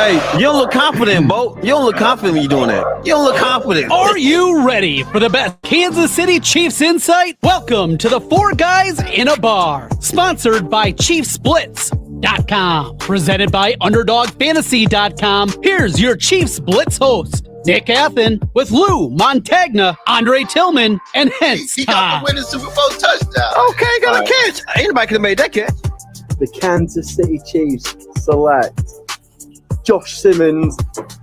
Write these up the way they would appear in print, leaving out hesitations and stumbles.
Hey, you don't look confident, Bo. You don't look confident when you're doing that. You don't look confident. Are you ready for the best Kansas City Chiefs insight? Welcome to the Four Guys in a Bar, sponsored by ChiefsBlitz.com, presented by UnderdogFantasy.com. Here's your Chiefs Blitz host, Nick Athen, with Lou Montagna, Andre Tillman, and Hence He got the winning Super Bowl touchdown. Okay, got a catch. Anybody could have made that catch. The Kansas City Chiefs select Josh Simmons,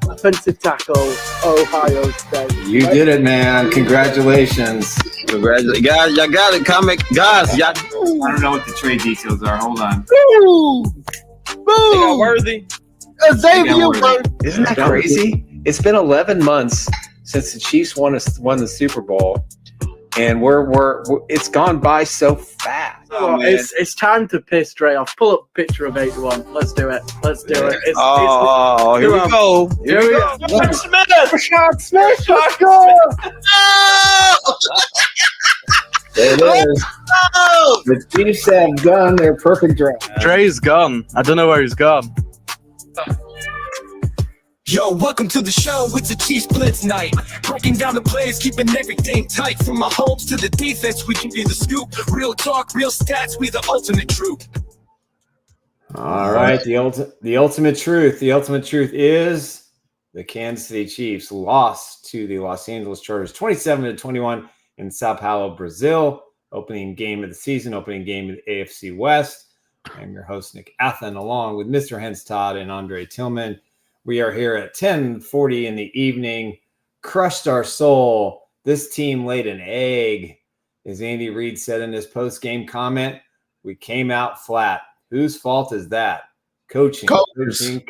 offensive tackle, Ohio State. You did it, man. Congratulations. Congratulations. Guys, y'all got it. Comic. Guys, y'all. I don't know what the trade details are. Hold on. Boom! They got Worthy. Xavier Worthy. Isn't that crazy? It's been 11 months since the Chiefs won the Super Bowl, and it's gone by so fast. Oh, it's time to piss straight off. Pull up a picture of 81. Let's do it. Let's do it. Here we go. Here we go. Rashad Smith. There it is. The Chiefs have done their perfect draft. Dre's gone. I don't know where he's gone. Yo, welcome to the show. It's a Chiefs Blitz night. Breaking down the plays, keeping everything tight. From my homes to the defense, we give you the scoop. Real talk, real stats, we the ultimate truth. All right, the ultimate truth. The ultimate truth is the Kansas City Chiefs lost to the Los Angeles Chargers 27-21 in Sao Paulo, Brazil. Opening game of the season, opening game of the AFC West. I'm your host, Nick Athen, along with Mr. Hens Todd and Andre Tillman. We are here at 10:40 in the evening. Crushed our soul. This team laid an egg. As Andy Reid said in his post-game comment, we came out flat. Whose fault is that? Coaching. Coaching.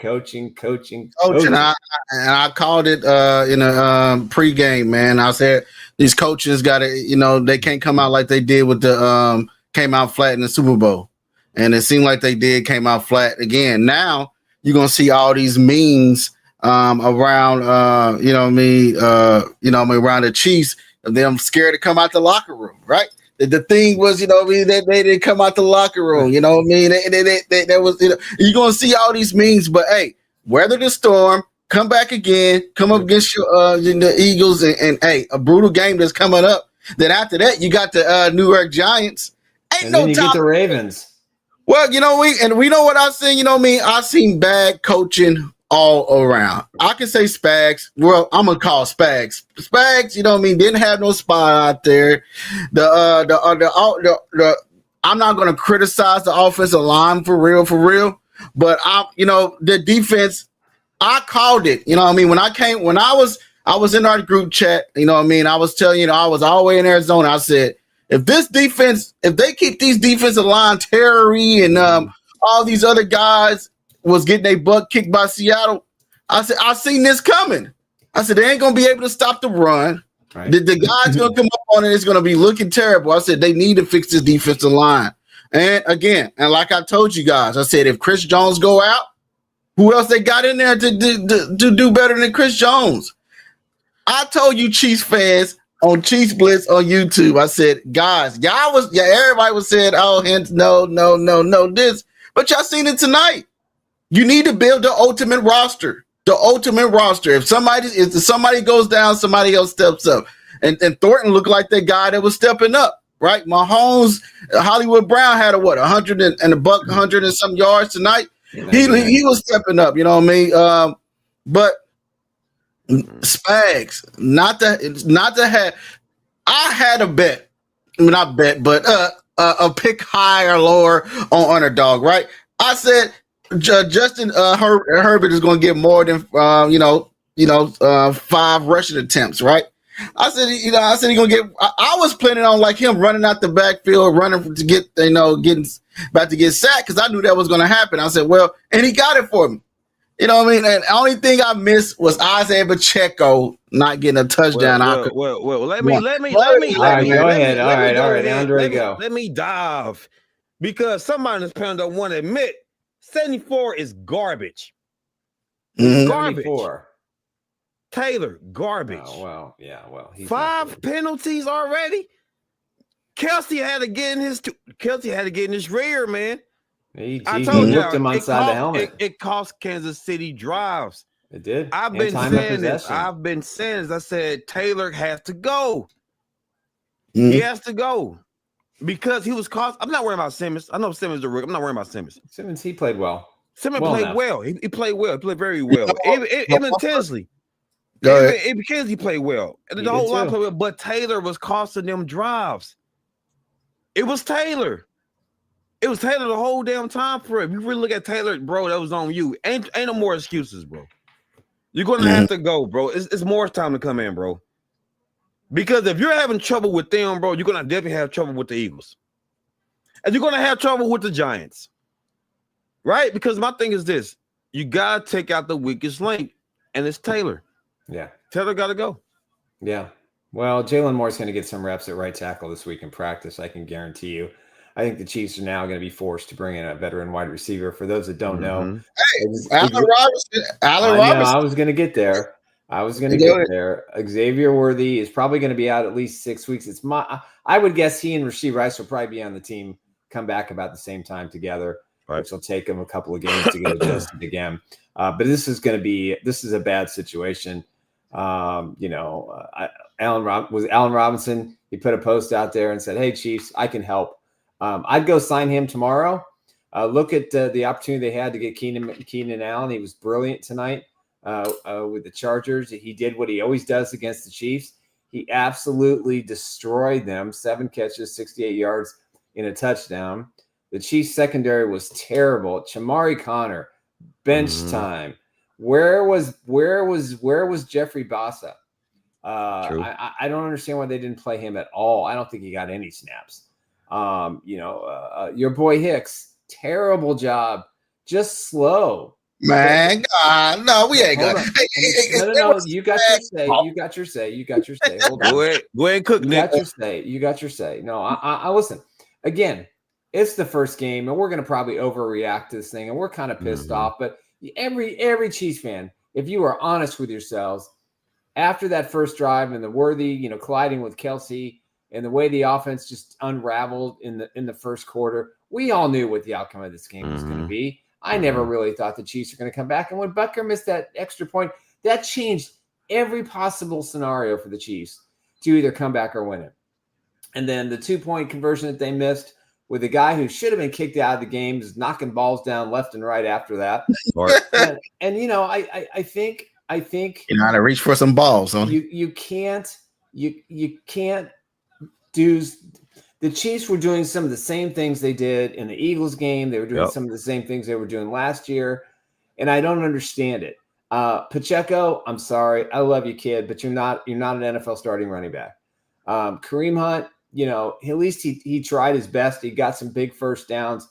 I called it in a pregame, man. I said these coaches got to, they can't come out like they did with the came out flat in the Super Bowl. And it seemed like they came out flat again. Now, you're gonna see all these memes around, around the Chiefs of them scared to come out the locker room, right? The thing was, they didn't come out the locker room, you know what I mean? That was, you're gonna see all these memes, but hey, weather the storm, come back again, come up against the Eagles, and hey, a brutal game that's coming up. Then after that, you got the New York Giants. And then you get the Ravens. Well, we know what I've seen, I've seen bad coaching all around. I can say Spags. Well, I'm gonna call Spags. Spags, didn't have no spot out there. I'm not gonna criticize the offensive line for real. But the defense, I called it. When I was in our group chat, I was telling you, I was all the way in Arizona. I said, if they keep these defensive line, Terry and all these other guys was getting their butt kicked by Seattle, I said, I seen this coming. I said, they ain't going to be able to stop the run. Right. The guy's going to come up on it. It's going to be looking terrible. I said, they need to fix this defensive line. And again, and like I told you guys, I said, if Chris Jones go out, who else they got in there to do better than Chris Jones? I told you Chiefs fans, on Chiefs Blitz on YouTube, I said, guys, everybody was saying, oh, hence, no, this. But y'all seen it tonight. You need to build the ultimate roster. The ultimate roster. If somebody goes down, somebody else steps up. And Thornton looked like that guy that was stepping up, right? Mahomes, Hollywood Brown had 100 and some yards tonight. He was stepping up, you know what I mean? But Spags, not to have. I had a bet, not bet, but a pick high or lower on underdog, right? I said Justin Herbert is going to get more than 5 rushing attempts, right? I said he's going to get. I was planning on like him running out the backfield, running to get getting about to get sacked because I knew that was going to happen. I said, well, and he got it for me. You know what I mean? And the only thing I missed was Isaiah Pacheco not getting a touchdown. Let me. All right, go ahead. All right, Andre, go. Let me dive because somebody in this panel don't want to admit 74 is garbage. Mm-hmm. Garbage. 74. Taylor, garbage. Oh, well, yeah, well. 5 penalties already. Kelsey had to get in his rear, man. He I told hooked you him inside the helmet. It cost Kansas City drives. It did. I've And been time of saying this. possession. I've been saying this. I said Taylor has to go. Mhm. He has to go because he was cost. I'm not worried about Simmons. I know Simmons is a rookie. I'm not worried about Simmons. Simmons, he played well. Simmons Well played enough. well. He played well. He played very well. Even Tinsley. Go ahead. Even Tinsley played well. And He the did whole line too. played well. But Taylor was costing them drives. It was Taylor. It was Taylor the whole damn time for it. If you really look at Taylor, bro, that was on you. Ain't no more excuses, bro. You're gonna have to go, bro. It's more time to come in, bro. Because if you're having trouble with them, bro, you're gonna definitely have trouble with the Eagles. And you're gonna have trouble with the Giants. Right? Because my thing is this: you gotta take out the weakest link, and it's Taylor. Yeah. Taylor gotta go. Yeah. Well, Jalen Moore's going to get some reps at right tackle this week in practice. I can guarantee you. I think the Chiefs are now going to be forced to bring in a veteran wide receiver. For those that don't know, Allen Robinson. I was going to get there. Xavier Worthy is probably going to be out at least 6 weeks. I would guess he and Rasheed Rice will probably be on the team, come back about the same time together, which will take them a couple of games to get adjusted again. But this is a bad situation. Allen Robinson. He put a post out there and said, "Hey Chiefs, I can help. I'd go sign him tomorrow. Look at the opportunity they had to get Keenan Allen. He was brilliant tonight with the Chargers. He did what he always does against the Chiefs. He absolutely destroyed them. 7 catches, 68 yards in a touchdown. The Chiefs secondary was terrible. Chamari Connor, bench time. Where was Jeffrey Bassa? I don't understand why they didn't play him at all. I don't think he got any snaps. Your boy Hicks, terrible job, just slow. Man, God, no, we ain't got. No. You got your say. Hold on. Go ahead and cook, Nick. You got your say. No, I listen. Again, it's the first game, and we're going to probably overreact to this thing, and we're kind of pissed off. But every Chiefs fan, if you are honest with yourselves, after that first drive and the Worthy, colliding with Kelsey, and the way the offense just unraveled in the first quarter, we all knew what the outcome of this game was going to be. I never really thought the Chiefs were going to come back. And when Butker missed that extra point, that changed every possible scenario for the Chiefs to either come back or win it. And then the 2-point conversion that they missed with a guy who should have been kicked out of the game, just knocking balls down left and right after that. I think you know how to reach for some balls. You can't do. The Chiefs were doing some of the same things they did in the Eagles game. They were doing some of the same things they were doing last year, and I don't understand it. Pacheco, I'm sorry, I love you, kid, but you're not an NFL starting running back. Kareem Hunt, at least he tried his best. He got some big first downs.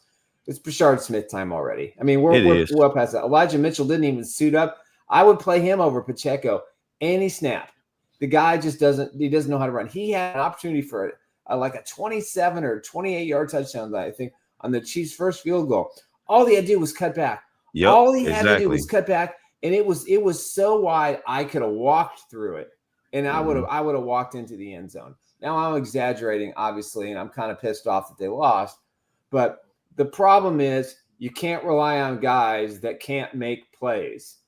It's Brashard Smith time already. I mean, we're well past that. Elijah Mitchell didn't even suit up. I would play him over Pacheco any snap. The guy just doesn't know how to run. He had an opportunity for like a 27 or 28-yard touchdown, I think, on the Chiefs' first field goal. All he had to do was cut back. All he had to do was cut back, and it was so wide I could have walked through it, and I would have walked into the end zone. Now I'm exaggerating, obviously, and I'm kind of pissed off that they lost. But the problem is you can't rely on guys that can't make plays,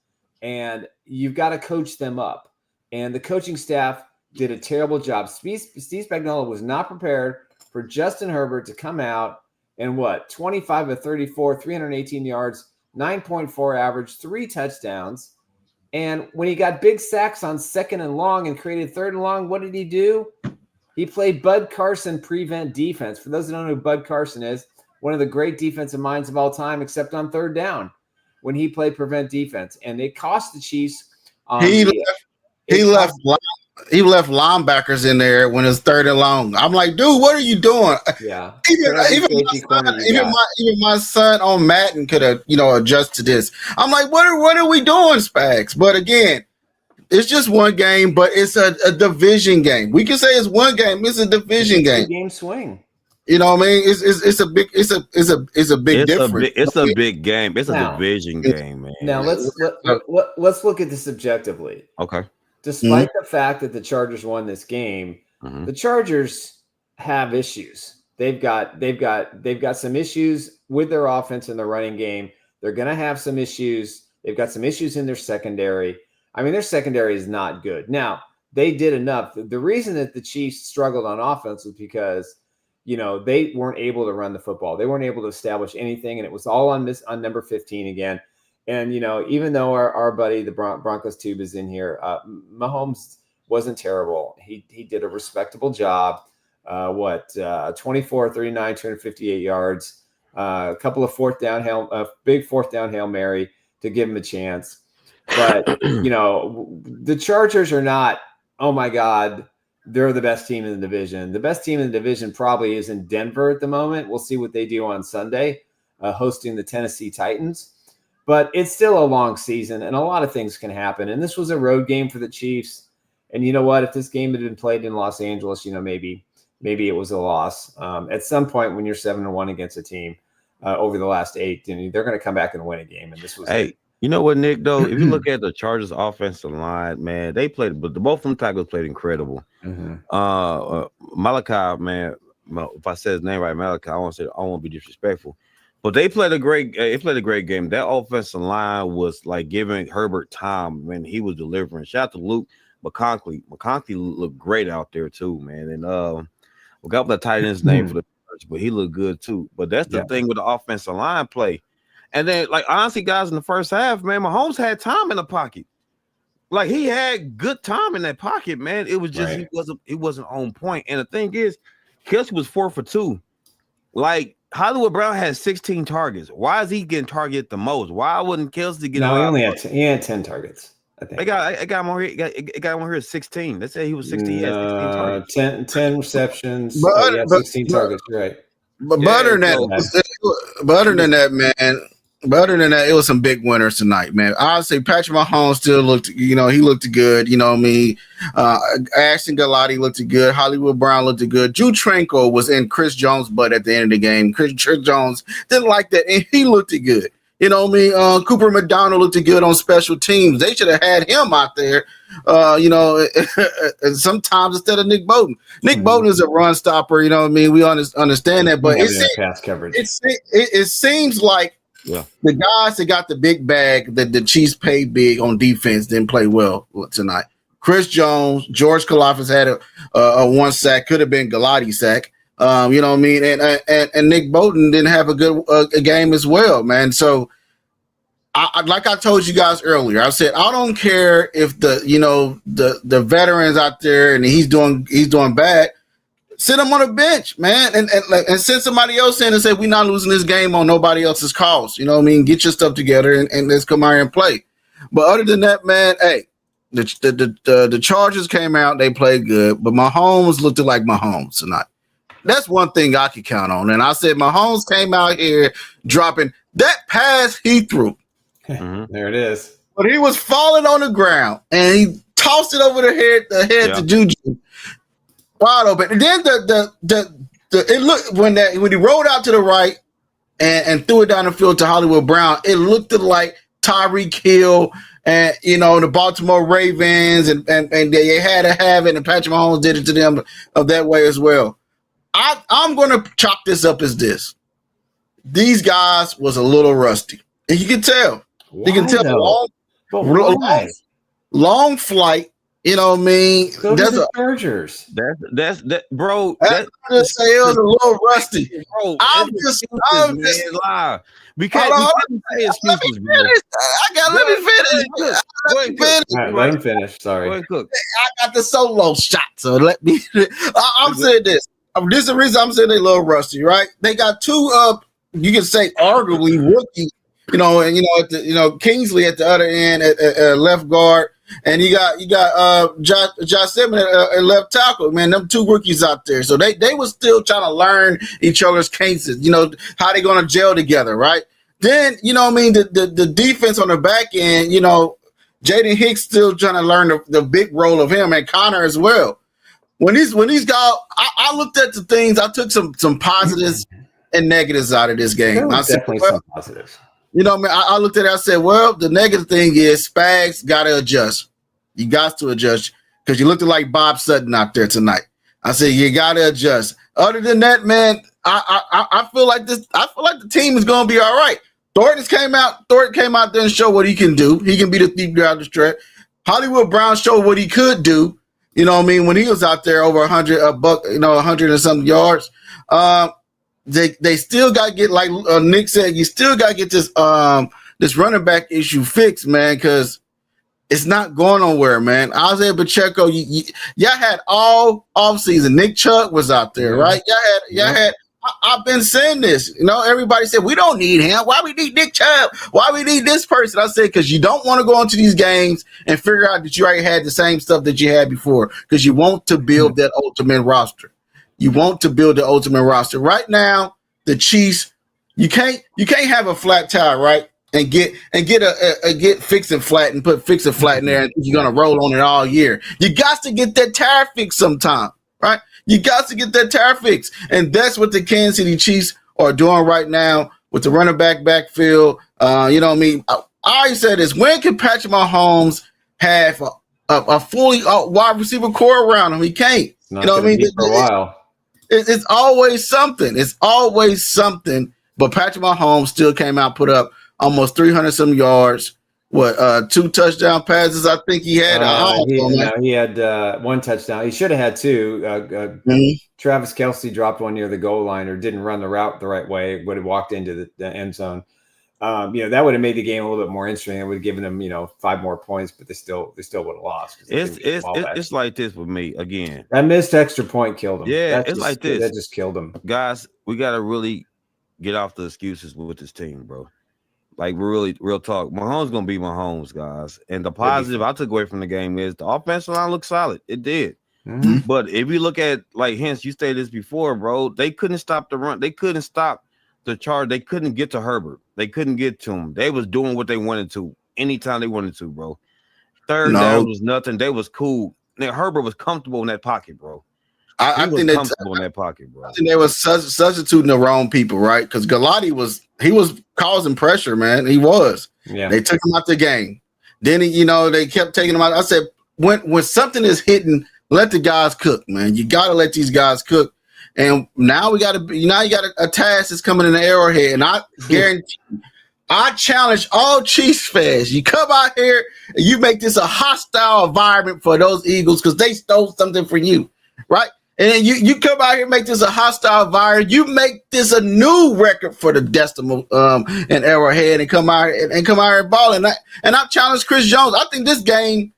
and you've got to coach them up. And the coaching staff did a terrible job. Steve Spagnuolo was not prepared for Justin Herbert to come out and 25 of 34, 318 yards, 9.4 average, 3 touchdowns. And when he got big sacks on 2nd and long and created 3rd and long, what did he do? He played Bud Carson prevent defense. For those that don't know who Bud Carson is, one of the great defensive minds of all time, except on 3rd down when he played prevent defense. And it cost the Chiefs. He left linebackers in there when it's 3rd and long. I'm like, dude, what are you doing? Yeah. Even my son on Madden could have, adjust to this. I'm like, what are we doing, Spags? But again, it's just one game, but it's a division game. We can say it's one game. It's a division game. Game swing. You know what I mean? It's a big difference. It's a big game. It's a division game, man. Now let's look at this objectively. Okay. Despite the fact that the Chargers won this game, the Chargers have issues. they've got some issues with their offense and their running game. They're going to have some issues. They've got some issues in their secondary. I mean, their secondary is not good. Now, they did enough. The reason that the Chiefs struggled on offense was because, they weren't able to run the football. They weren't able to establish anything, and it was all on number 15 again. And, even though our buddy, the Broncos Tube, is in here, Mahomes wasn't terrible. He did a respectable job. 24, 39, 258 yards, a couple of big fourth down Hail Mary to give him a chance. But, the Chargers are not, oh my God, they're the best team in the division. The best team in the division probably is in Denver at the moment. We'll see what they do on Sunday, hosting the Tennessee Titans. But it's still a long season, and a lot of things can happen. And this was a road game for the Chiefs. And you know what? If this game had been played in Los Angeles, maybe it was a loss. At some point when you're 7-1 against a team over the last 8, they're going to come back and win a game. And this was you know what, Nick, though? If you look at the Chargers offensive line, man, they played, but both of them tackles played incredible. Malachi, man, if I said his name right, Malachi, I won't be disrespectful. But they played a great game. That offensive line was like giving Herbert time when he was delivering. Shout out to Luke McConkley. McConkley looked great out there too, man. And we got the tight end's name for the church, but he looked good too. But that's the thing with the offensive line play. And then, honestly, guys, in the first half, man, Mahomes had time in the pocket. Like, he had good time in that pocket, man. It was just he wasn't on point. And the thing is, Kelsey was 4 for 2. Like, Hollywood Brown had 16 targets. Why is he getting targeted the most? Why wouldn't Kelsey get? No, he had 10 targets. I think. I got him on here. Got him on here at 16. Let's say he was 16. He had 16 targets. 10 receptions. But, he had 16 targets. You're right. But other than that, man. But other than that, it was some big winners tonight, man. Honestly, Patrick Mahomes still looked, he looked good. Ashton Galati looked good. Hollywood Brown looked good. Drew Tranquil was in Chris Jones' butt at the end of the game. Chris Jones didn't like that, and he looked good. Cooper McDonald looked good on special teams. They should have had him out there, sometimes instead of Nick Bolton. Nick Bolton is a run stopper, We understand that, but pass coverage. It seems like the guys that got the big bag that the Chiefs paid big on defense didn't play well tonight. Chris Jones, George Kalafis had a 1 sack, could have been Galati's sack. And Nick Bolton didn't have a good a game as well, man. So, like I told you guys earlier, I said I don't care if the veterans out there and he's doing bad. Sit him on a bench, man, and send somebody else in and say we're not losing this game on nobody else's calls. Get your stuff together and let's come out here and play. But other than that, man, hey, the Chargers came out, they played good, but Mahomes looked like Mahomes tonight. That's one thing I could count on. And I said Mahomes came out here dropping that pass he threw. There it is. But he was falling on the ground and he tossed it over the head to Juju. Wide open. And then it looked when he rolled out to the right and threw it down the field to Hollywood Brown, it looked like Tyreek Hill and the Baltimore Ravens and they had to have it, and Patrick Mahomes did it to them of that way as well. I'm gonna chalk this up as this. These guys was a little rusty. And you can tell. You can tell long flight. So that's the Chargers. That's bro. That's just say it was a little rusty. Bro, I'm just live. We can't say excuses, bro. Let me finish. Let him finish. Sorry. I got the solo shot, so let me. I'm saying this. This is the reason I'm saying they a little rusty, right? They got two you can say arguably rookie, and Kingsley at the other end at left guard. And you got Josh Simmons at left tackle, man. Them two rookies out there, so they were still trying to learn each other's cases. How they gonna gel together, right? Then the defense on the back end, Jaden Hicks still trying to learn the big role of him and Connor as well. When these guys, I looked at the things. I took some positives and negatives out of this game. I said, definitely some positives. I looked at it. I said, well, the negative thing is Spags got to adjust. You got to adjust because you looked like Bob Sutton out there tonight. I said, you got to adjust. Other than that, man, I feel like this. I feel like the team is going to be all right. Thornton came out there and showed what he can do. He can be the thief down the stretch. Hollywood Brown showed what he could do. You know what I mean? When he was out there over 100 and some yards. They still got to get, like Nick said, you still got to get this running back issue fixed, man, because it's not going nowhere, man. Isaiah Pacheco, y'all had all offseason. Nick Chubb was out there, right? Y'all had. I've been saying this. You know, everybody said we don't need him. Why we need Nick Chubb? Why we need this person? I said because you don't want to go into these games and figure out that you already had the same stuff that you had before, because you want to build that ultimate roster. You want to build the ultimate roster. Right now, the Chiefs, you can't have a flat tire, right? And get fix and flat and put fix and flat in there, and you're gonna roll on it all year. You got to get that tire fixed sometime, right? You got to get that tire fixed, and that's what the Kansas City Chiefs are doing right now with the running backfield. You know what I mean? I always said this: when can Patrick Mahomes have a fully wide receiver core around him? He can't. You know what I mean? For a while. It's always something. It's always something. But Patrick Mahomes still came out, put up almost 300 some yards. 2 touchdown passes? I think he had. He had 1 touchdown. He should have had 2. Travis Kelce dropped one near the goal line, or didn't run the route the right way. Would have walked into the end zone. That would have made the game a little bit more interesting. It would have given them, 5 more points, but they still would have lost. It's like this with me again. That missed extra point killed him. Yeah, it's like this. That just killed him. Guys, we got to really get off the excuses with this team, bro. Like, we're really real talk. Mahomes gonna be Mahomes, guys. And the positive I took away from the game is the offensive line looked solid. It did. Mm-hmm. But if you look at, like, hence you stated this before, bro, they couldn't stop the run. They couldn't stop the charge. They couldn't get to Herbert. They couldn't get to him. They was doing what they wanted to anytime they wanted to, bro. Third down was nothing. They was cool. Now, Herbert was comfortable in that pocket, bro. I think comfortable in that pocket, bro. I think they was substituting the wrong people, right? Because Galati was causing pressure, man. He was. Yeah. They took him out the game. Then they kept taking him out. I said, when something is hitting, let the guys cook, man. You got to let these guys cook. And now you got a task that's coming in the Arrowhead, and I guarantee you, I challenge all Chiefs fans. You come out here and you make this a hostile environment for those Eagles because they stole something from you, right? And then you come out here and make this a hostile environment. You make this a new record for the Decimal and Arrowhead, and come out here and ball. And I challenge Chris Jones. I think this game,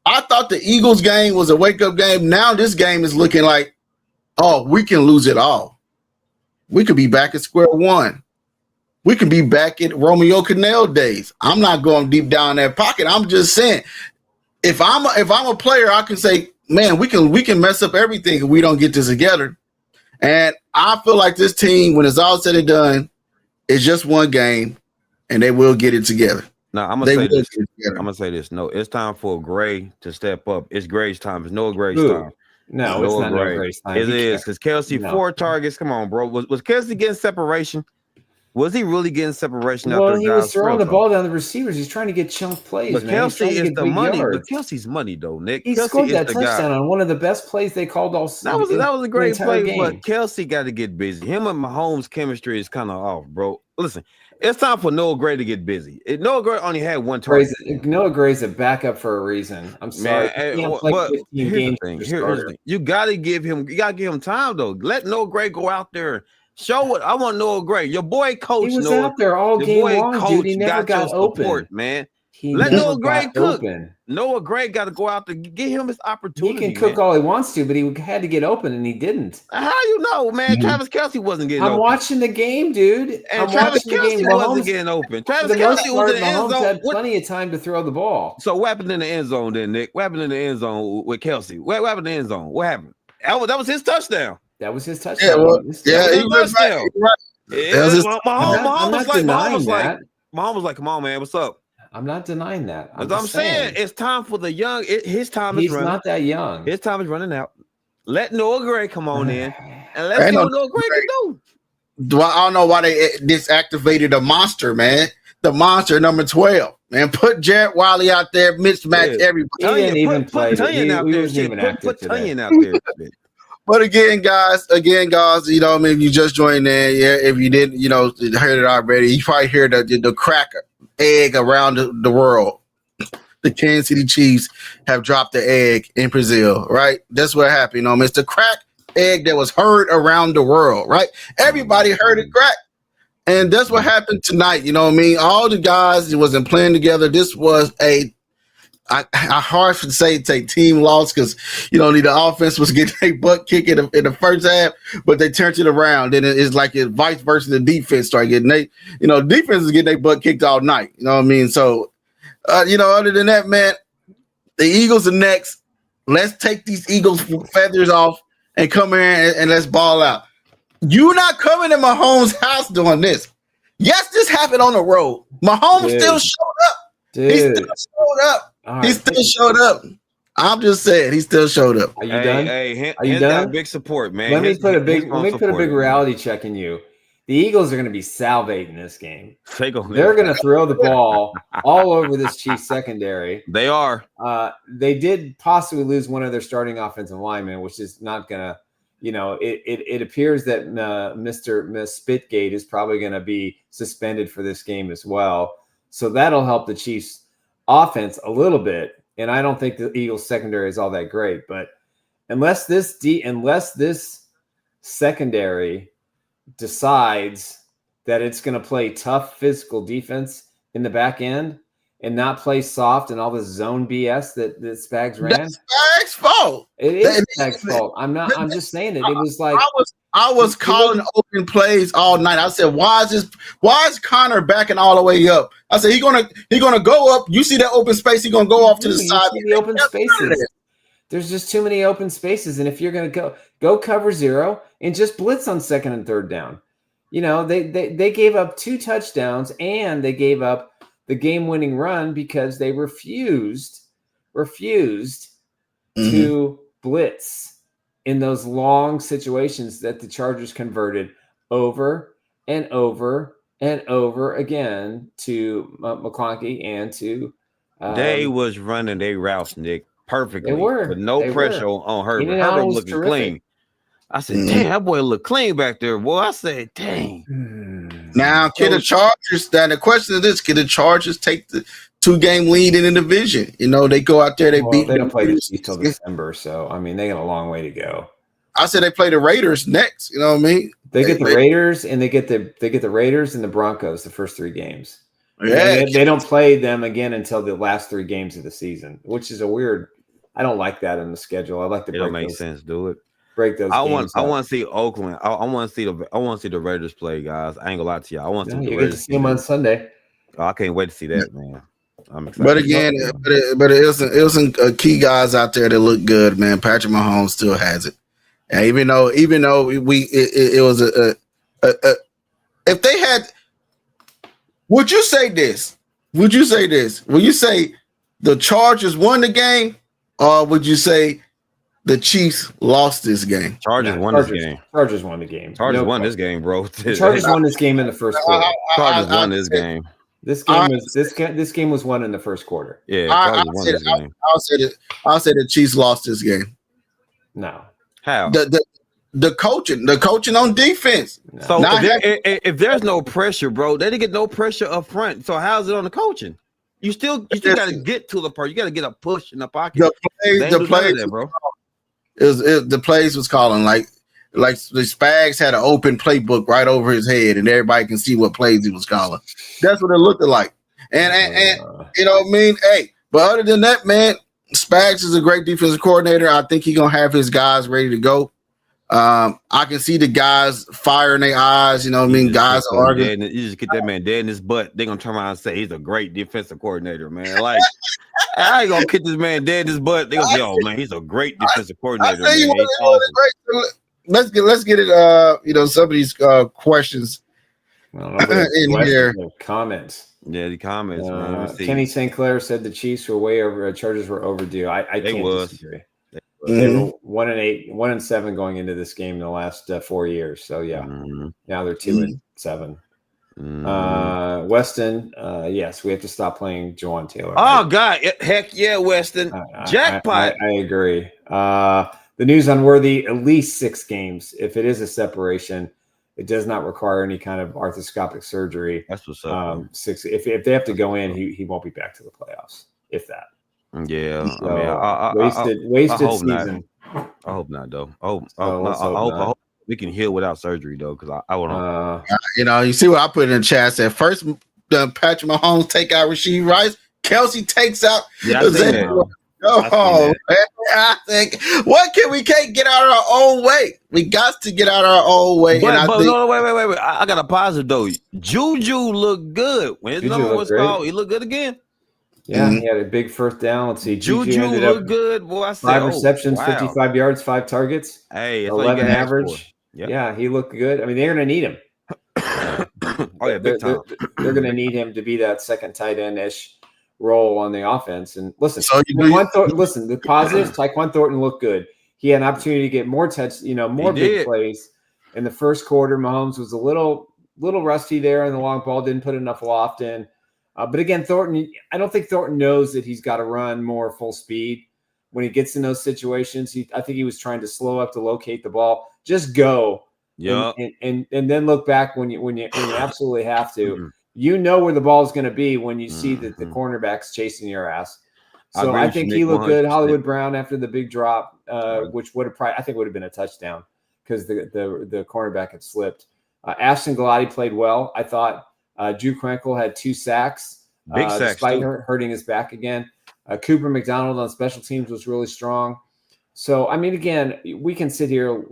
I thought the Eagles game was a wake-up game. Now this game is looking like, oh, we can lose it all. We could be back at square one. We could be back at Romeo Cannell days. I'm not going deep down that pocket. I'm just saying, if I'm a player, I can say, man, we can mess up everything if we don't get this together. And I feel like this team, when it's all said and done, it's just one game, and they will get it together. No, I'm gonna say this. No, it's time for Gray to step up. It's Gray's time. It's Noah Gray's time. No, it's not Noah Gray's time. It is, because Kelce 4 targets. Come on, bro. Was Kelce getting separation? Was he really getting separation out there? Well, he was throwing the ball down the receivers. He's trying to get chunk plays. But Kelce is the money. But Kelce's money, though, Nick. He scored that touchdown on one of the best plays they called all season. That was a great play, but Kelce got to get busy. Him and Mahomes' chemistry is kind of off, bro. Listen, it's time for Noah Gray to get busy. Noah Gray only had 1 target. Noah Gray's a backup for a reason. I'm sorry. But here's the thing. You got to give him time, though. Let Noah Gray go out there. Show what I want. Noah Gray, your boy coach. He was out there all game long, dude. He never got open. Support, man. Let Noah Gray cook. Noah Gray got to go out there, get him his opportunity. He can cook all he wants to, but he had to get open, and he didn't. How you know, man? Travis Kelce wasn't getting open. I'm watching the game, dude. And Travis Kelce wasn't getting open. Travis Kelce was in the end zone. Had plenty of time to throw the ball. So what happened in the end zone then, Nick? What happened in the end zone with Kelce? What happened in the end zone? What happened? That was his touchdown. That was his touchdown. Yeah, he was touchdown. Mahomes was like, come on, man, what's up? I'm not denying that. I'm saying it's time for the young. His time is running. He's not that young. His time is running out. Let Noah Gray come on in, and let's see what Noah Gray can do. I don't know why they disactivated the monster, man. The monster number 12, man. Put Jared Wiley out there, mismatch everybody. He didn't even play. Put Tunyon out there. Put Tunyon out there. But again, guys, you know, I mean, if you just joined in, yeah, if you didn't, you know, heard it already, you probably hear the crack egg around the world. The Kansas City Chiefs have dropped the egg in Brazil, right? That's what happened. You know, it's the crack egg that was heard around the world, right? Everybody heard it crack. And that's what happened tonight. You know what I mean? All the guys wasn't playing together. This was I hard to say it's a team loss because, you know, the offense was getting a butt kick in the first half, but they turned it around. Then it's like it vice versa. The defense started getting defense is getting their butt kicked all night. You know what I mean? So, you know, other than that, man, the Eagles are next. Let's take these Eagles feathers off and come here and let's ball out. You're not coming to Mahomes' house doing this. Yes, this happened on the road. Mahomes still showed up. Dude. He still showed up. Right. He still showed up. I'm just saying, he still showed up. Are you done? Hey, are you done? Big support, man. Let me put a big reality check in you. The Eagles are going to be salivating this game. They're going to throw the ball all over this Chiefs secondary. They are. They did possibly lose one of their starting offensive linemen, which is not going to, you know, it appears that Miss Spitgate is probably going to be suspended for this game as well. So that'll help the Chiefs offense a little bit. And I don't think the Eagles secondary is all that great, but unless this secondary decides that it's going to play tough physical defense in the back end and not play soft and all this zone BS that Spags ran. That's Spags' fault. It is Spags' fault. I'm just saying it. It was like I was calling open plays all night. I said, why is Connor backing all the way up? I said, he's gonna go up. You see that open space, he's gonna go off to the side. The open spaces. There's just too many open spaces. And if you're gonna go cover zero and just blitz on second and third down. You know, they gave up 2 touchdowns and they gave up the game-winning run because they refused to blitz in those long situations that the Chargers converted over and over and over again to McConkey and to they was running their routes, Nick, perfectly. They were. With no pressure on Herbert. Herbert looking clean. I said, damn, that boy look clean back there, boy. I said, dang. Now, can the Chargers, now the question is this, can the Chargers take the 2-game lead in the division? You know, they go out there, they don't play the Chiefs till December, so I mean they got a long way to go. I said they play the Raiders next, you know what I mean? They get the Raiders and they get the Raiders and the Broncos the first 3 games. Yeah. They don't play them again until the last 3 games of the season, which is a weird. I don't like that in the schedule. I like to break make sense, do it. Break those. I want to see Oakland. I want to see the Raiders play, guys. I ain't gonna lie to you. I want to see the Raiders. Get to see them on Sunday. Oh, I can't wait to see that, man. I'm excited. But again, it was some key guys out there that look good, man. Patrick Mahomes still has it, and even though it was if they had, would you say this? Would you say the Chargers won the game, or would you say the Chiefs lost this game? Chargers won this game. Chargers won the game. Chargers won this game, bro. Chargers won this game in the first quarter. Chargers won this game. This game was won in the first quarter. Yeah, I'll say the Chiefs lost this game. No. How? The coaching on defense. No. So if there's no pressure, bro, they didn't get no pressure up front. So how's it on the coaching? You still got to get to the part. You got to get a push in the pocket. The plays was calling like the Spags had an open playbook right over his head, and everybody can see what plays he was calling. That's what it looked like. And you know what I mean? Hey, but other than that, man, Spags is a great defensive coordinator. I think he's gonna have his guys ready to go. I can see the guys firing their eyes. You know what I mean? Guys are arguing. You just get that man dead in his butt. They're gonna turn around and say he's a great defensive coordinator, man. Like I ain't gonna kick this man dead in his butt. They gonna say, "Oh man, he's a great defensive coordinator." Let's get it. You know, some of these questions in here. Comments. Yeah, the comments. Man. Kenny St. Clair said the Chiefs were way over. Chargers were overdue. I can't disagree. They were 1-8, 1-7 going into this game in the last 4 years. So yeah, now they're 2-7. Weston, yes, we have to stop playing Jawan Taylor. Oh God, heck yeah, Weston, jackpot. I agree. the news unworthy at least 6 games. If it is a separation, it does not require any kind of arthroscopic surgery. That's what's up. 6. If they have to go in, he won't be back to the playoffs. If that. Yeah, So, I mean, wasted hope season. Not. I hope not, though. I Let's hope not. hope we can heal without surgery, though, because I want to. You know, you see what I put in the chat. Said first, Patrick Mahomes take out Rasheed Rice. Kelsey takes out. Yeah, I seen that. Oh, man, I think we can't get out of our own way. We got to get out of our own way. But, and I think, no, wait. I got a positive though. Juju looked good when his number was called. He looked good again. Yeah, he had a big first down. Let's see. Juju looked good. Boy, I said 5 receptions, wow. 55 yards, 5 targets. Hey, 11 average. Yep. Yeah, he looked good. I mean, they're going to need him. Oh yeah, big time. They're going to need him to be that second tight end-ish role on the offense. And listen, So the positives, Tyquan Thornton looked good. He had an opportunity to get more more big plays in the first quarter. Mahomes was a little rusty there on the long ball, didn't put enough loft in. But again, Thornton, I don't think Thornton knows that he's got to run more full speed when he gets in those situations. I think he was trying to slow up to locate the ball. Just go. Yeah. And then look back when you absolutely have to. You know where the ball is going to be when you see that the cornerback's chasing your ass. So I think he looked good. Hollywood Brown after the big drop, which would have been a touchdown because the cornerback had slipped. Ashton Galati played well. I thought Drew Krenkel had 2 sacks, big sacks, despite hurting his back again. Cooper McDonald on special teams was really strong. So I mean, again, we can sit here,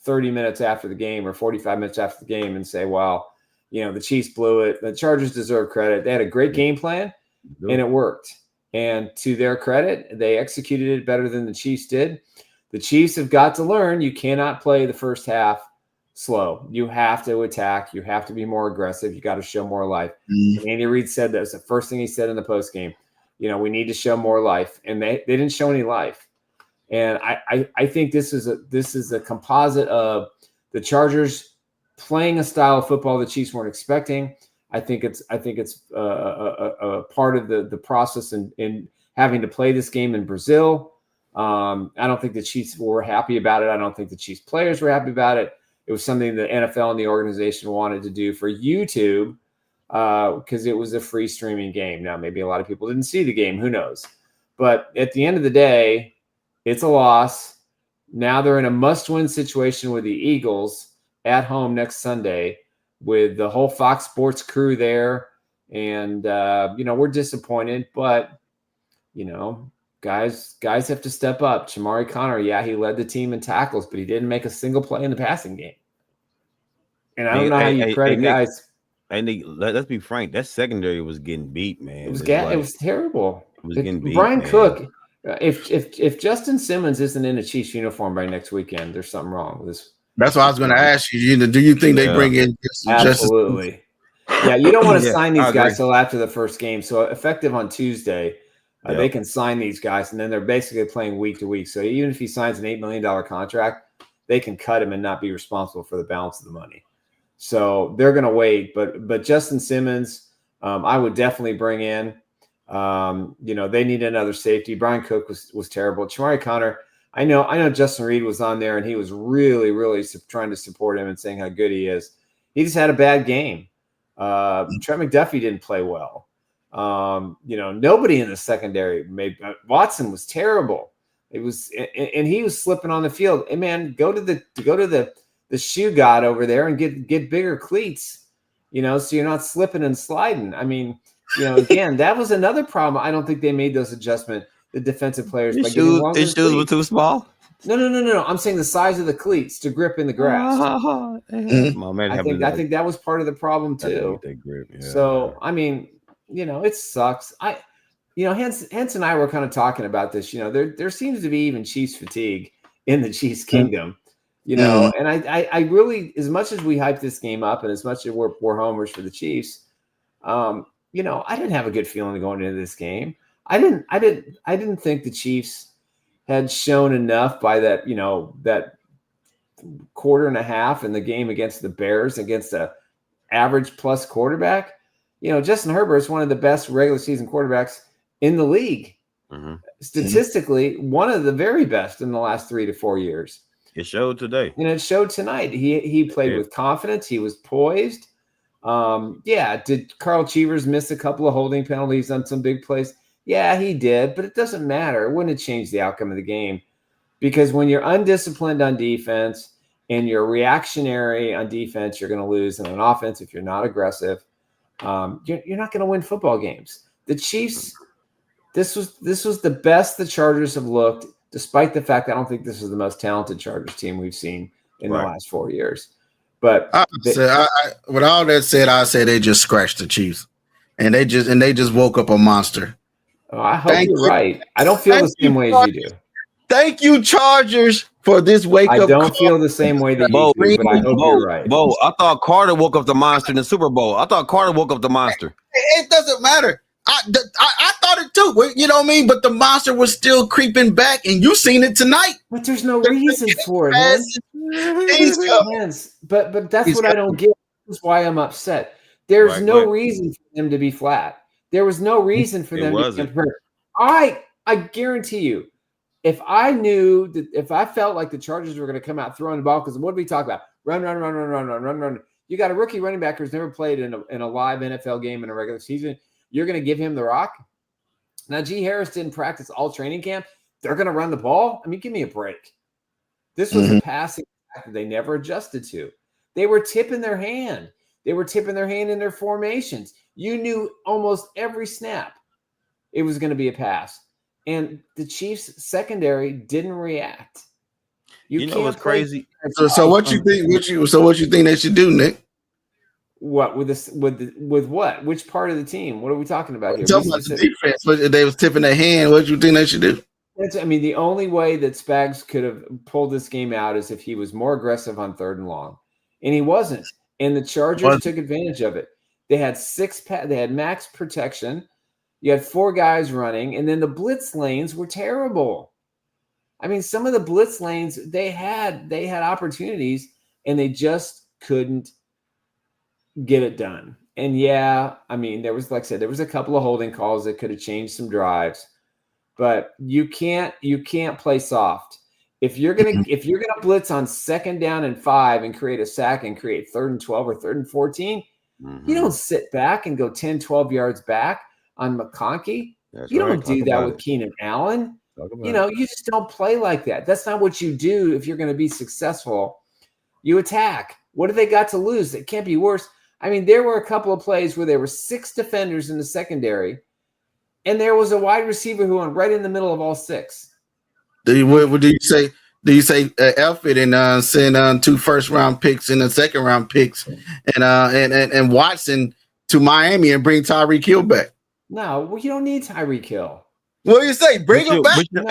30 minutes after the game or 45 minutes after the game and say, "Wow, the Chiefs blew it." The Chargers deserve credit. They had a great game plan, and it worked. And to their credit, they executed it better than the Chiefs did. The Chiefs have got to learn you cannot play the first half slow. You have to attack. You have to be more aggressive. You got to show more life. Andy Reid said that was the first thing he said in the postgame. We need to show more life, and they didn't show any life. And I think this is a composite of the Chargers playing a style of football the Chiefs weren't expecting. I think it's a part of the process in having to play this game in Brazil. I don't think the Chiefs were happy about it. I don't think the Chiefs players were happy about it. It was something the NFL and the organization wanted to do for YouTube because it was a free streaming game. Now, maybe a lot of people didn't see the game. Who knows? But at the end of the day, it's a loss. Now they're in a must-win situation with the Eagles at home next Sunday with the whole Fox Sports crew there. And, we're disappointed, but, guys have to step up. Chamari Connor, he led the team in tackles, but he didn't make a single play in the passing game. And I don't know how you credit guys. And let's be frank, that secondary was getting beat, man. It was terrible. It was getting beat. Brian Cook, if Justin Simmons isn't in a Chiefs uniform by next weekend, there's something wrong with this. That's what I was going to ask you. Do you think they bring in absolutely? Yeah, you don't want to sign these guys till after the first game. So effective on Tuesday, they can sign these guys, and then they're basically playing week to week. So even if he signs an $8 million contract, they can cut him and not be responsible for the balance of the money. So they're going to wait. But Justin Simmons, I would definitely bring in. They need another safety. Brian Cook was terrible. Chamari Connor, I know Justin Reed was on there and he was really, really trying to support him and saying how good he is. He just had a bad game. Trent McDuffie didn't play well. Nobody in the secondary Watson was terrible. It was, and he was slipping on the field. Hey man, go to the shoe god over there and get bigger cleats, so you're not slipping and sliding. I mean, again, that was another problem. I don't think they made those adjustments. The defensive players, his shoes were too small. No. I'm saying the size of the cleats to grip in the grass. I think that was part of the problem too. So I mean, it sucks. Hans and I were kind of talking about this. There seems to be even Chiefs fatigue in the Chiefs kingdom. And I really, as much as we hype this game up and as much as we're homers for the Chiefs, I didn't have a good feeling going into this game. I didn't think the Chiefs had shown enough by that, that quarter and a half in the game against the Bears against a average plus quarterback. Justin Herbert is one of the best regular season quarterbacks in the league. Statistically, one of the very best in the last 3 to 4 years. It showed today. And it showed tonight. He played with confidence. He was poised. Did Carl Cheevers miss a couple of holding penalties on some big plays? Yeah, he did, but it doesn't matter. It wouldn't have changed the outcome of the game, because when you're undisciplined on defense and you're reactionary on defense, you're going to lose. And on offense, if you're not aggressive, you're not going to win football games. The Chiefs, this was the best the Chargers have looked, despite the fact I don't think this is the most talented Chargers team we've seen in the last 4 years. But with all that said, I say they just scratched the Chiefs, and they just woke up a monster. Oh, I hope you're right. I don't feel the same way as you do. Thank you, Chargers, for this wake up. I don't feel the same way that you do, but I hope you're right. Bo, I thought Carter woke up the monster in the Super Bowl. I thought Carter woke up the monster. It doesn't matter. I thought it too. You know what I mean? But the monster was still creeping back, and you seen it tonight. But there's no reason for it, man. But that's what I don't get. That's why I'm upset. There's no reason for them to be flat. There was no reason for them to be hurt. I guarantee you, if I knew that, if I felt like the Chargers were going to come out throwing the ball, because what did we talk about? Run. You got a rookie running back who's never played in a live NFL game in a regular season. You're going to give him the rock? Now, G. Harris didn't practice all training camp. They're going to run the ball? I mean, give me a break. This was a passing attack that they never adjusted to. They were tipping their hand. They were tipping their hand in their formations. You knew almost every snap it was going to be a pass. And the Chiefs secondary didn't react. You know what's crazy? So what you think? What you think they should do, Nick? What with this? With what? Which part of the team? What are we talking about here? Talking about the defense, but they was tipping their hand. What you think they should do? The only way that Spags could have pulled this game out is if he was more aggressive on 3rd and long, and he wasn't. And the Chargers took advantage of it. They had they had max protection. You had 4 guys running, and then the blitz lanes were terrible. I mean, some of the blitz lanes they had opportunities, and they just couldn't get it done. And I mean, there was, like I said, there was a couple of holding calls that could have changed some drives, but you can't play soft. If you're gonna blitz on 2nd down and 5 and create a sack and create 3rd and 12 or 3rd and 14, you don't sit back and go 10, 12 yards back on McConkey. You don't do that with Keenan Allen. You just don't play like that. That's not what you do if you're going to be successful. You attack. What do they got to lose? It can't be worse. I mean, there were a couple of plays where there were 6 defenders in the secondary, and there was a wide receiver who went right in the middle of all 6. What do you say? Do you say F it and send 2 first-round picks and a second-round picks and Watson to Miami and bring Tyreek Hill back? No, well, you don't need Tyreek Hill. What do you say? Bring him back. But you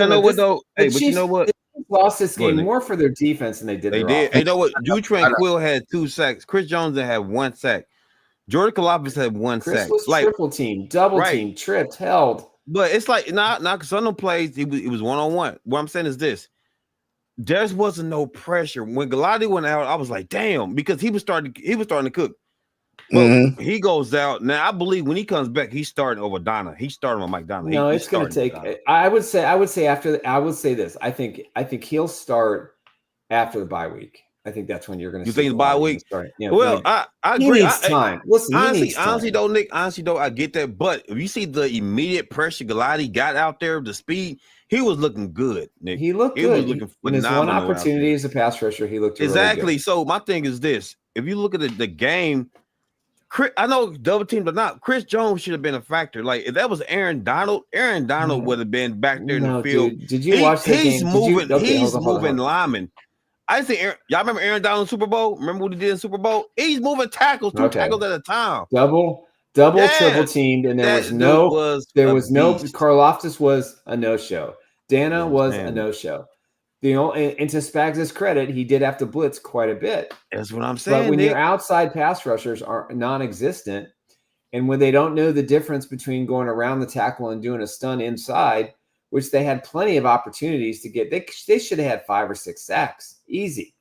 know what though? But you know what? They lost this game more for their defense than they did. They did. You know what? Drew Tranquill had 2 sacks. Chris Jones had 1 sack. Jordan Kalafis had 1 sack. Was triple team, double team, tripped, held. But it's like not because some of them plays it was 1-on-1. What I'm saying is this: there wasn't no pressure when Galati went out. I was like, damn, because he was starting to cook. Well, he goes out now. I believe when he comes back, he's starting over Donna. He's starting with Mike Donna. No, it's going to take. I would say this. I think he'll start after the bye week. I think that's when you're going to. You think the bye week? Well, I agree. He needs time. Listen, honestly, though, Nick. Honestly, though, I get that. But if you see the immediate pressure Galati got out there, the speed, he was looking good. Nick. He looked good. Was looking in his one opportunity as a pass rusher, he looked exactly. Really good. So my thing is this: if you look at the game. I know double team, but not Chris Jones should have been a factor. Like if that was Aaron Donald would have been back there in the field. Dude, did you watch that he's game? Moving. He's moving linemen. I see. Y'all remember Aaron Donald in Super Bowl? Remember what he did in Super Bowl? He's moving tackles, 2 tackles at a time. Double, triple teamed, and there was no. Karlaftis was a no-show. Dana was a no-show. And to Spags' credit, he did have to blitz quite a bit. That's what I'm saying. But when your outside pass rushers are non-existent, and when they don't know the difference between going around the tackle and doing a stun inside, which they had plenty of opportunities to get, they should have had 5 or 6 sacks, easy.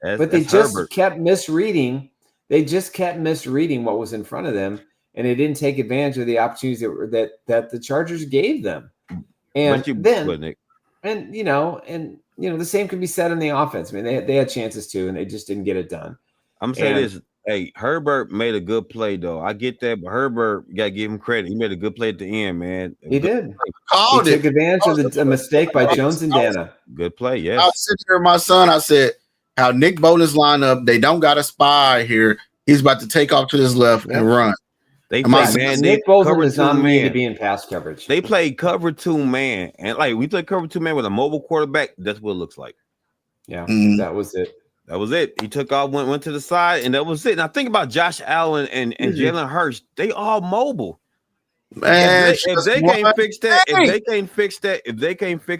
But they just kept misreading. They just kept misreading what was in front of them, and they didn't take advantage of the opportunities that the Chargers gave them. And the same can be said in the offense. I mean, they had chances too, and they just didn't get it done. I'm saying this. Hey, Herbert made a good play though. I get that, but Herbert got to give him credit. He made a good play at the end, man. He did. He took advantage of the mistake by Jones and Dana. Good play, yes. I was sitting here with my son. I said, how Nick Bosa's line up, they don't got a spy here. He's about to take off to his left and run. They play, man. Nick Bosa is not made to be in pass coverage. They play cover 2 man, and like we play cover 2 man with a mobile quarterback. That's what it looks like. Yeah, that was it. That was it. He took off, went to the side, and that was it. Now think about Josh Allen and Jalen Hurts. They all mobile. Man, if they can't fix that, if they can't fix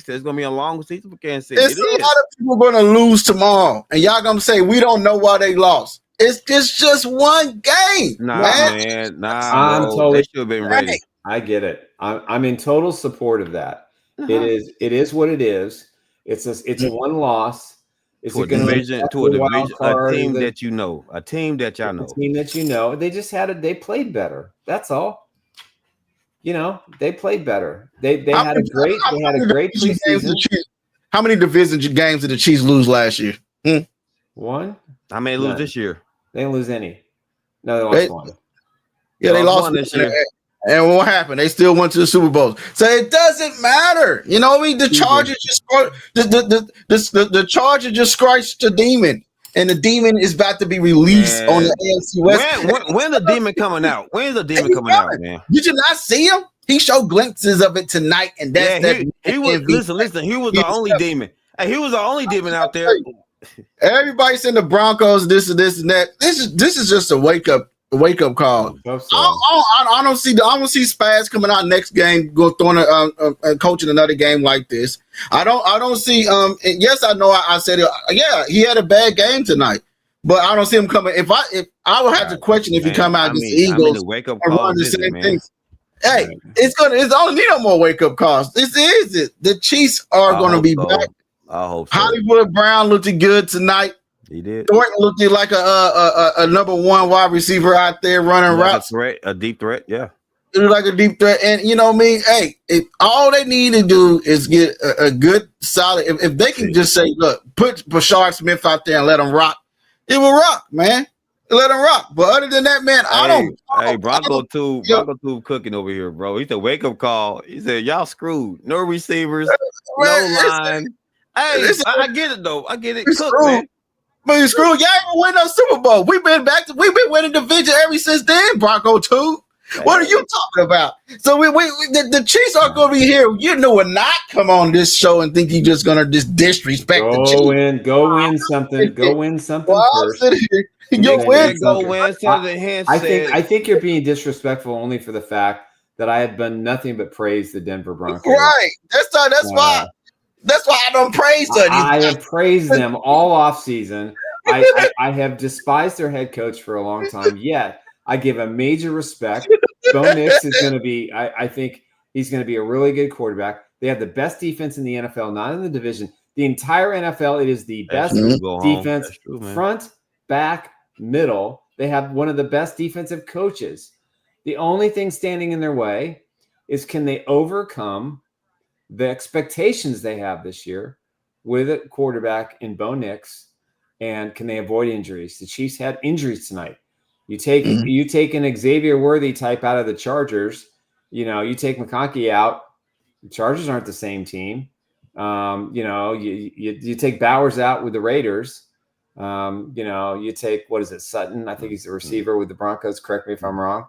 that, it's gonna be a long season for Kansas City. It's a lot of people gonna lose tomorrow, and y'all gonna say we don't know why they lost. It's just one game. Man. I'm totally. They should have been ready. I get it. I'm in total support of that. It is what it is. It's a one loss. It's to a team that you know, a team that y'all know, a team that you know. They just they played better. That's all. They played better. They had a great preseason. How many division games did the Chiefs lose last year? One. How many lose this year? They didn't lose any. No, they lost one. Yeah, they lost one this year. And what happened? They still went to the Super Bowl. So it doesn't matter. You know what I mean? The Chargers the Chargers just scratched the demon. And the demon is about to be released on the AFC West. When the demon coming out? When's the demon coming out, man? Did you not see him? He showed glimpses of it tonight, and he was listen. He was the only demon. Hey, he was the only demon out there. Everybody saying the Broncos, this and that. This is just a wake up call. I don't see Spaz coming out next game, coaching another game like this. I don't see. Yes, I know. I said it. Yeah, he had a bad game tonight, but I don't see him coming. If I would have to question if he come out against the Eagles wake up call the same things. Hey, it's only need no more wake up calls. This is it. The Chiefs are going to be back. I hope so. Hollywood Brown looked good tonight. He did. Thornton looked like a number 1 wide receiver out there running routes. A deep threat, yeah. It was like a deep threat. And you know what I mean? Hey, all they need to do is get a good solid. If they can just say, look, put Bashard Smith out there and let him rock, it will rock, man. Let him rock. But other than that, man, Bronco too cooking over here, bro. He said wake up call. He said y'all screwed. No receivers, no line. Hey, I get it though. I get it. Cook, man. But you screwed. Y'all ain't win no Super Bowl. We've been winning division ever since then, Bronco too. What are you talking about? So the Chiefs are going to be here. You will not come on this show and think you're just going to just disrespect the Chiefs. Go win something. Go win something first. I think you're being disrespectful only for the fact that I have done nothing but praise the Denver Broncos. Right. That's why I don't praise them. I have praised them all off season. I have despised their head coach for a long time. Yet I give a major respect. Bo Nix is going to be. I think he's going to be a really good quarterback. They have the best defense in the NFL, not in the division. The entire NFL, it is the best defense, front, back, middle. They have one of the best defensive coaches. The only thing standing in their way is can they overcome the expectations they have this year with a quarterback in Bo Nix, and can they avoid injuries? The Chiefs had injuries tonight. You take an Xavier Worthy type out of the Chargers. You take McConkey out. The Chargers aren't the same team. You take Bowers out with the Raiders. You take Sutton. I think he's the receiver with the Broncos. Correct me if I'm wrong.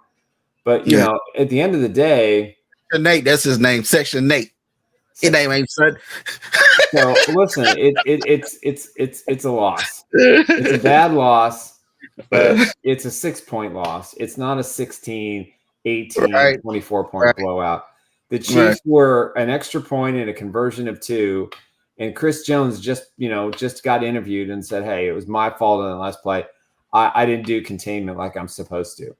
But at the end of the day, Nate, that's his name. Section Nate. His name ain't Sutton. So listen, it's a loss. It's a bad loss, but it's a 6-point loss. It's not a 16, 18, 24-point blowout. The Chiefs were an extra point and a conversion of 2, and Chris Jones just got interviewed and said, "Hey, it was my fault on the last play. I didn't do containment like I'm supposed to."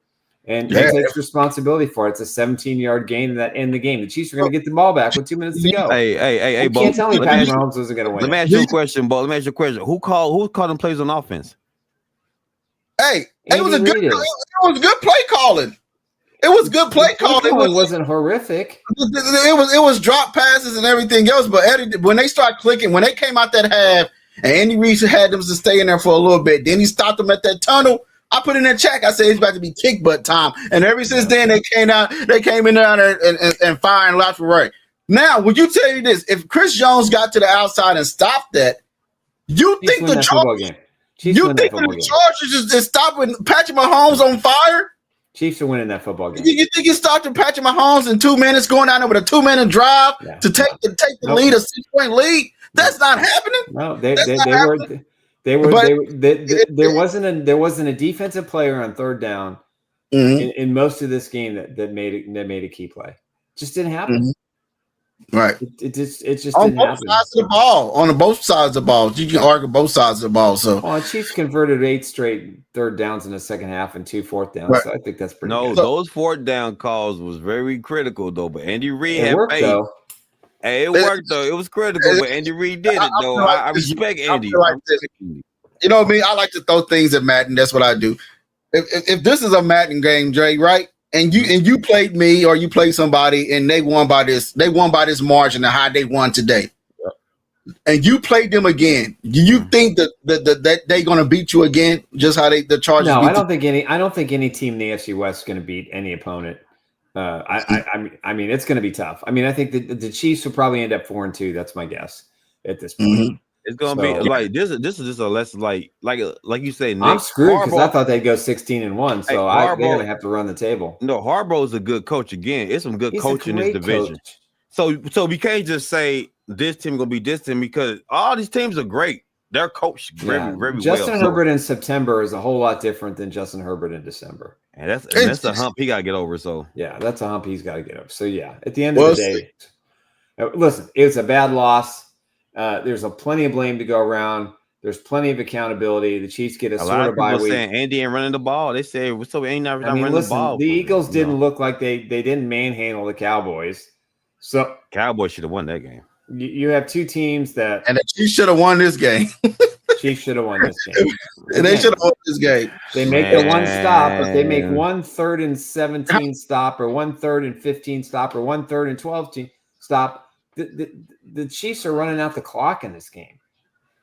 And he takes responsibility for it. It's a 17-yard gain in that end the game. The Chiefs are going to get the ball back with 2 minutes to go. Hey, Bo, can't tell me Patrick Mahomes wasn't going to win. Let me ask you a question, Bo. Who called them plays on offense? Hey, it was a good play calling. It was good play call. It wasn't horrific. It was drop passes and everything else. But Eddie, when they start clicking, when they came out that half, and Andy Reid had them to stay in there for a little bit, then he stopped them at that tunnel. I put in a check. I said it's about to be kick butt time. And ever since then, they came in there and firing left and right. Now, would you tell you this? If Chris Jones got to the outside and stopped that, you think the Chargers is stopping Patrick Mahomes on fire? Chiefs are winning that football game. You think you stopped Patrick Mahomes in 2 minutes, going down there with a 2-minute drive to take the lead, a 6-point lead? That's not happening. No, there wasn't a defensive player on third down in most of this game that made a key play. Just didn't happen. Mm-hmm. Right. It just on didn't both happen. sides of the ball. On both sides of the ball. You can argue both sides of the ball. So Chiefs converted 8 straight third downs in the second half and 2 fourth downs. Right. So I think that's pretty good. Those fourth down calls was very critical though. But Andy Reid had worked, faith. though. Hey, it worked though. It was critical, but Andy Reid did it though. I respect Andy. You know what I mean? I like to throw things at Madden. That's what I do. If this is a Madden game, Jay, right? And you played me or you played somebody and they won by this margin of how they won today. Yeah. And you played them again. Do you think that they're gonna beat you again? Just how the Chargers? No, I don't think any team in the AFC West is gonna beat any opponent. I mean, it's gonna be tough. I mean, I think the Chiefs will probably end up 4-2. That's my guess at this point. Mm-hmm. It's gonna be like this is just a less like you say. Nick, I'm screwed because I thought they'd go 16-1, so they're gonna have to run the table. No, Harbaugh's a good coach again. It's some good coaching in this division. Coach. So we can't just say this team gonna be this team because all these teams are great. They're coached very well. Justin Herbert in September is a whole lot different than Justin Herbert in December. And that's a hump he gotta get over. So yeah, that's a hump he's got to get over. So yeah, at the end of the day, listen, it's a bad loss. There's plenty of blame to go around. There's plenty of accountability. The Chiefs get a sort of bye week. Saying Andy ain't running the ball. They say so. Ain't not running the ball. The Eagles didn't look like they didn't manhandle the Cowboys. So Cowboys should have won that game. You have two teams and the Chiefs should have won this game. Chiefs should have won this game. And they should have won this game. They make the one stop, but they make 1 3rd and 17 stop, or 1 3rd and 15 stop, or 1 3rd and 12 stop. The Chiefs are running out the clock in this game.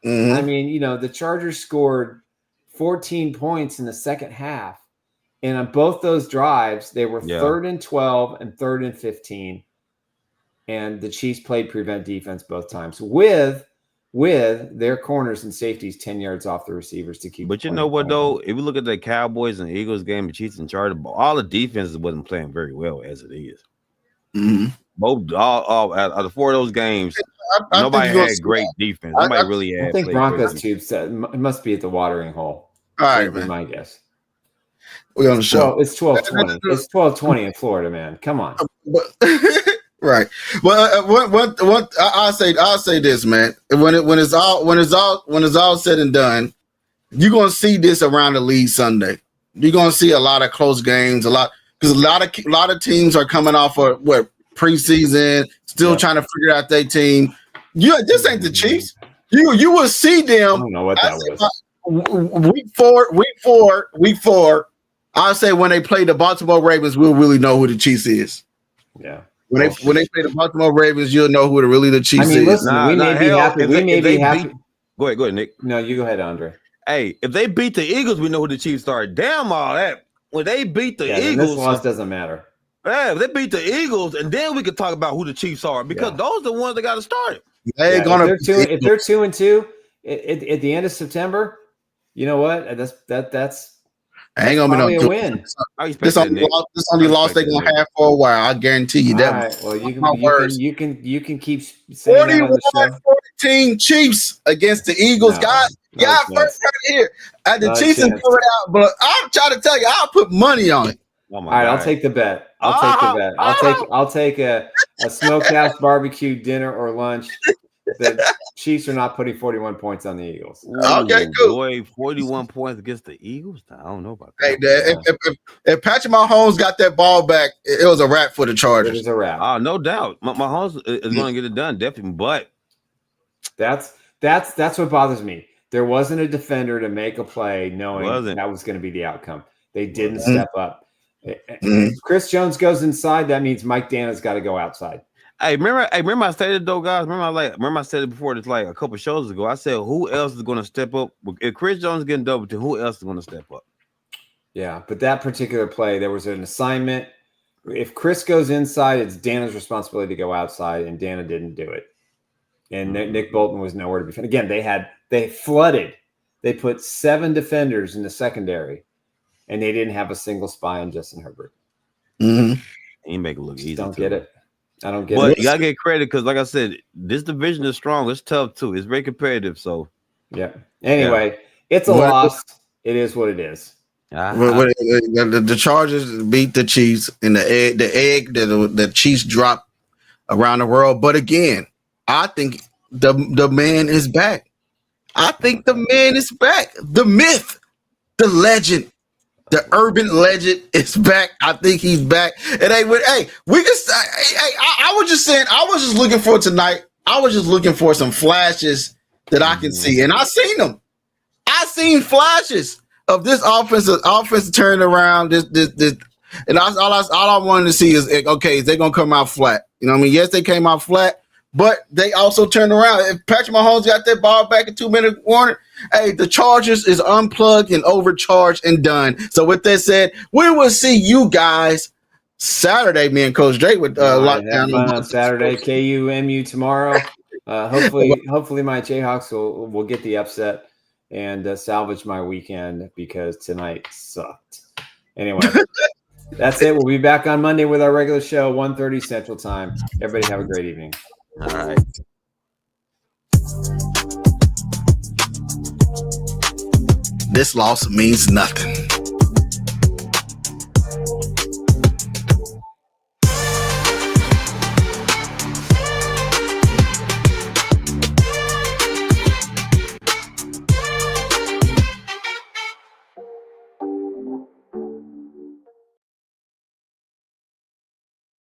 Mm-hmm. I mean, the Chargers scored 14 points in the second half. And on both those drives, they were 3rd and 12 and 3rd and 15. And the Chiefs played prevent defense both times with their corners and safeties 10 yards off the receivers to keep. But you know what, though? If we look at the Cowboys and Eagles game, the Chiefs and Chargers, all the defenses wasn't playing very well as it is. Mm-hmm. Both all out of 4 of those games, nobody had great defense. Nobody really had. I think Broncos tube said it must be at the watering hole. All right, man. My guess. We're on the show. It's 12:20. It's 12:20 in Florida, man. Come on. Right. Well, I'll say this, man. When it's all said and done, you're gonna see this around the league Sunday. You're gonna see a lot of close games, because a lot of teams are coming off of preseason, still trying to figure out their team. This ain't the Chiefs. You will see them. I don't know what that was. Week four. I'll say when they play the Baltimore Ravens, we'll really know who the Chiefs is. Yeah. When they play the Baltimore Ravens, you'll know who the Chiefs is. Listen, we may be happy. We may be happy. Go ahead, Nick. No, you go ahead, Andre. Hey, if they beat the Eagles, we know who the Chiefs are. Damn all that. When they beat the Eagles, this loss doesn't matter. Yeah, if they beat the Eagles, and then we could talk about who the Chiefs are because those are the ones that got to start. If they're 2-2 at the end of September, you know what? That's ain't gonna be no win. This only loss they're gonna have for a while. I guarantee you that. Right, well, you can keep saying 41-14 Chiefs against the Eagles. Guys, first heard it here. The Chiefs is coming out, but I'm trying to tell you, I'll put money on it. All right, I'll take the bet. I'll take a smokehouse barbecue dinner or lunch. The Chiefs are not putting 41 points on the Eagles. Okay, cool. Boy, 41 points against the Eagles? I don't know about that. Hey, if Patrick Mahomes got that ball back, it was a wrap for the Chargers. It was a wrap. Oh, no doubt. Mahomes is going to get it done, definitely. But that's what bothers me. There wasn't a defender to make a play knowing that was going to be the outcome. They didn't step up. If Chris Jones goes inside, that means Mike Dana's got to go outside. Hey, remember I stated though, guys. Remember I said it before. It's like a couple shows ago. I said, who else is going to step up? If Chris Jones is getting double teamed, who else is going to step up? Yeah, but that particular play, there was an assignment. If Chris goes inside, it's Dana's responsibility to go outside, and Dana didn't do it. And Nick Bolton was nowhere to be found. Again, they flooded. They put 7 defenders in the secondary, and they didn't have a single spy on Justin Herbert. Mm-hmm. He make it look easy. Don't get it. I don't get but it. You gotta get credit because, like I said, this division is strong. It's tough too. It's very competitive. So, yeah. Anyway, it's a loss. It is what it is. The Chargers beat the Chiefs, and the egg that the Chiefs dropped around the world. But again, I think the man is back. I think the man is back. The myth, the legend. The urban legend is back. I think he's back. And I was just saying, I was just looking for tonight. I was just looking for some flashes that I can see. And I seen them. I seen flashes of this offense turning around. This and all I wanted to see is, okay, is they gonna come out flat? You know what I mean? Yes, they came out flat, but they also turned around. If Patrick Mahomes got that ball back in 2-minute warning, hey, the Chargers is unplugged and overcharged and done. So with that said, we will see you guys Saturday. Me and Coach Drake with lockdown on Saturday. KU-MU tomorrow. Hopefully my Jayhawks will get the upset and salvage my weekend because tonight sucked. Anyway, that's it. We'll be back on Monday with our regular show, 1:30 Central Time. Everybody have a great evening. All right. This loss means nothing.